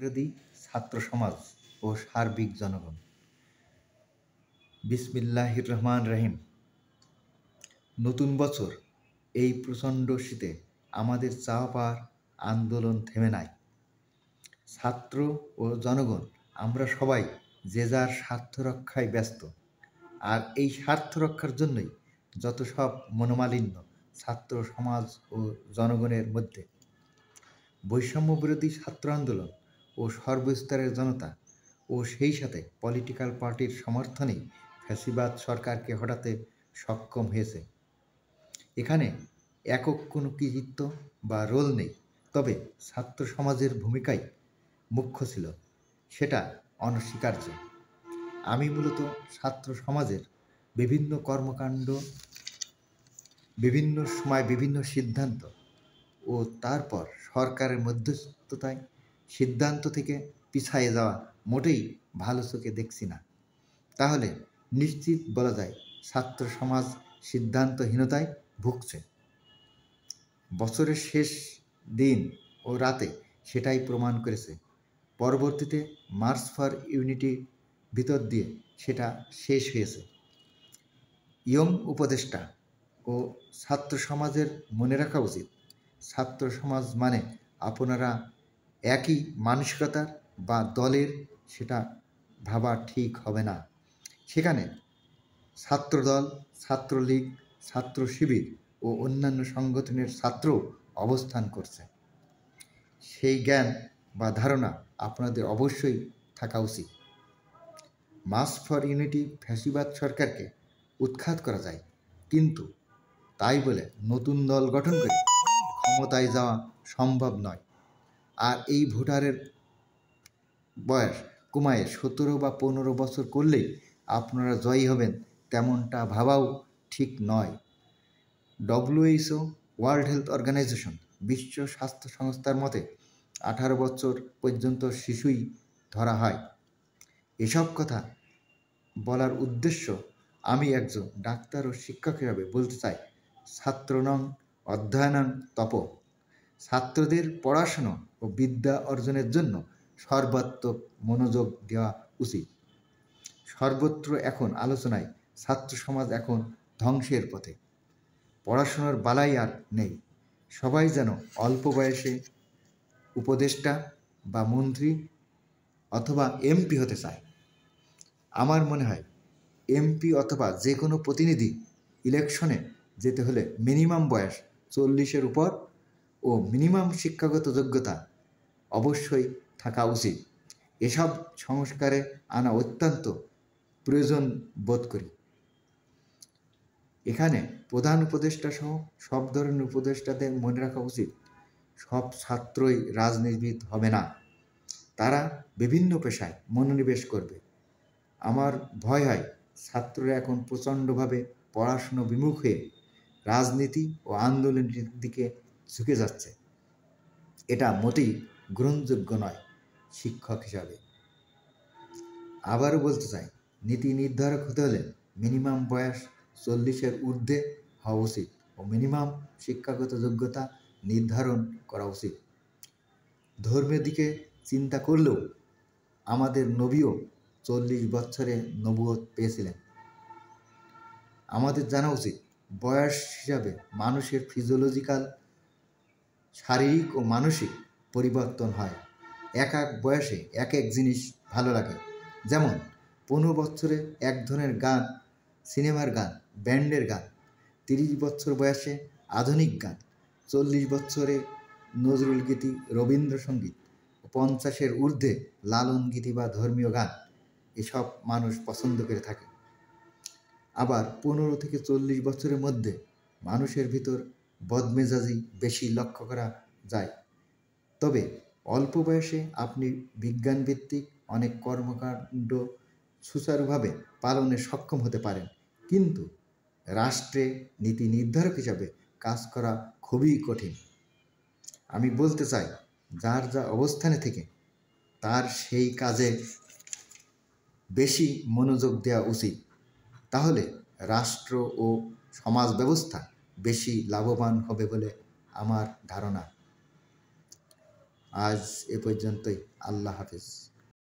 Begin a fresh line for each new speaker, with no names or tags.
বিরোধী ছাত্র সমাজ ও সার্বিক জনগণ। বিসমিল্লাহির রহমান রহিম। নতুন বছর, এই প্রচণ্ড শীতে আমাদের চাওয়া পাওয়ার আন্দোলন থেমে নাই। ছাত্র ও জনগণ আমরা সবাই যে যার স্বার্থ রক্ষায় ব্যস্ত। আর এই স্বার্থ রক্ষার জন্যই যত সব মনোমালিন্য ছাত্র সমাজ ও জনগণের মধ্যে। বৈষম্য বিরোধী ছাত্র আন্দোলন ও সর্বস্তরের জনতা ও সেই সাথে পলিটিক্যাল পার্টির সমর্থনেই ফ্যাসিবাদ সরকারকে হটাতে সক্ষম হয়েছে। এখানে একক কোনো কৃতিত্ব বা রোল নেই, তবে ছাত্র সমাজের ভূমিকাই মুখ্য ছিল, সেটা অনস্বীকার্য। আমি মূলত ছাত্র সমাজের বিভিন্ন কর্মকাণ্ড, বিভিন্ন সময় বিভিন্ন সিদ্ধান্ত ও তারপর সরকারের মধ্যস্থতায় সিদ্ধান্ত থেকে পিছায়ে যাওয়া মোটেই ভালো চোখে দেখছি না। তাহলে নিশ্চিত বলা যায় ছাত্র সমাজ সিদ্ধান্তহীনতায় ভুগছে। বছরের শেষ দিন ও রাতে সেটাই প্রমাণ করেছে। পরবর্তীতে মার্চ ফর ইউনিটি ভিতর দিয়ে সেটা শেষ হয়েছে। ইয়ং উপদেষ্টা ও ছাত্র সমাজের মনে রাখা উচিত, ছাত্র সমাজ মানে আপনারা একই মানসিকতার বা দলের, সেটা ভাবা ঠিক হবে না। সেখানে ছাত্রদল, ছাত্রলীগ, ছাত্র শিবির ও অন্যান্য সংগঠনের ছাত্র অবস্থান করছে। সেই জ্ঞান বা ধারণা আপনাদের অবশ্যই থাকা উচিত। মার্চ ফর ইউনিটি ফ্যাসিবাদ সরকারকে উৎখাত করা যায়, কিন্তু তাই বলে নতুন দল গঠন করে ক্ষমতায় যাওয়া সম্ভব নয়। আর এই ভোটারের বয়স কমায় 17 বা 15 বছর করলেই আপনারা জয়ী হবেন, তেমনটা ভাবাও ঠিক নয়। WHO, ওয়ার্ল্ড হেলথ অর্গানাইজেশন, বিশ্ব স্বাস্থ্য সংস্থার মতে 18 বছর পর্যন্ত শিশুই ধরা হয়। এসব কথা বলার উদ্দেশ্য, আমি একজন ডাক্তার ও শিক্ষক হিসাবে বলতে চাই, ছাত্রনং অধ্যয়নং তপ। ছাত্রদের পড়াশুনো ও বিদ্যা অর্জনের জন্য সর্বাত্মক মনোযোগ দেওয়া উচিত। সর্বত্র এখন আলোচনায় ছাত্র সমাজ এখন ধ্বংসের পথে। পড়াশোনার বালাই আর নেই। সবাই যেন অল্প বয়সে উপদেষ্টা বা মন্ত্রী অথবা এমপি হতে চায়। আমার মনে হয় এমপি অথবা যে কোনো প্রতিনিধি ইলেকশনে যেতে হলে মিনিমাম বয়স 40-এর উপর ও মিনিমাম শিক্ষাগত যোগ্যতা অবশ্যই থাকা উচিত। এসব সংস্কারে আনা অত্যন্ত প্রয়োজন বোধ করি। এখানে প্রধান উপদেষ্টা সহ সব ধরনের উপদেষ্টাদের মনে রাখা উচিত, সব ছাত্রই রাজনীতিবিদ হবে না, তারা বিভিন্ন পেশায় মনোনিবেশ করবে। আমার ভয় হয় ছাত্ররা এখন প্রচণ্ডভাবে পড়াশুনো বিমুখ হয়ে রাজনীতি ও আন্দোলনের দিকে ঝুঁকে যাচ্ছে। এটা মোটেই গ্রহণযোগ্য নয় শিক্ষক হিসাবে। আবারও বলতে চাই, নীতি নির্ধারক হতে হলে মিনিমাম বয়স 40-এর ঊর্ধ্বে হওয়া উচিত ও মিনিমাম শিক্ষাগত যোগ্যতা নির্ধারণ করা উচিত। ধর্মের দিকে চিন্তা করলেও আমাদের নবীও 40 বছরে নবুয়ত পেয়েছিলেন। আমাদের জানা উচিত বয়স হিসাবে মানুষের ফিজিওলজিক্যাল, শারীরিক ও মানসিক পরিবর্তন হয়। এক এক বয়সে এক এক জিনিস ভালো লাগে। যেমন 15 বছরে এক ধরনের গান, সিনেমার গান, ব্যান্ডের গান, 30 বছর বয়সে আধুনিক গান, 40 বছরে নজরুল গীতি, রবীন্দ্রসঙ্গীত, 50-এর ঊর্ধ্বে লালন গীতি বা ধর্মীয় গান এসব মানুষ পছন্দ করে থাকে। আবার 15 থেকে 40 বছরের মধ্যে মানুষের ভিতর বদমেজাজি বেশি লক্ষ্য করা যায়। তবে অল্প বয়সে আপনি বিজ্ঞানভিত্তিক অনেক কর্মকাণ্ড সুচারুভাবে পালনে সক্ষম হতে পারেন, কিন্তু রাষ্ট্রে নীতি নির্ধারক হিসাবে কাজ করা খুবই কঠিন। আমি বলতে চাই, যার যা অবস্থানে থেকে তার সেই কাজে বেশি মনোযোগ দেওয়া উচিত। তাহলে রাষ্ট্র ও সমাজ ব্যবস্থা বেশি লাভবান হবে বলে আমার ধারণা। আজ এ পর্যন্তই। আল্লাহ হাফেজ।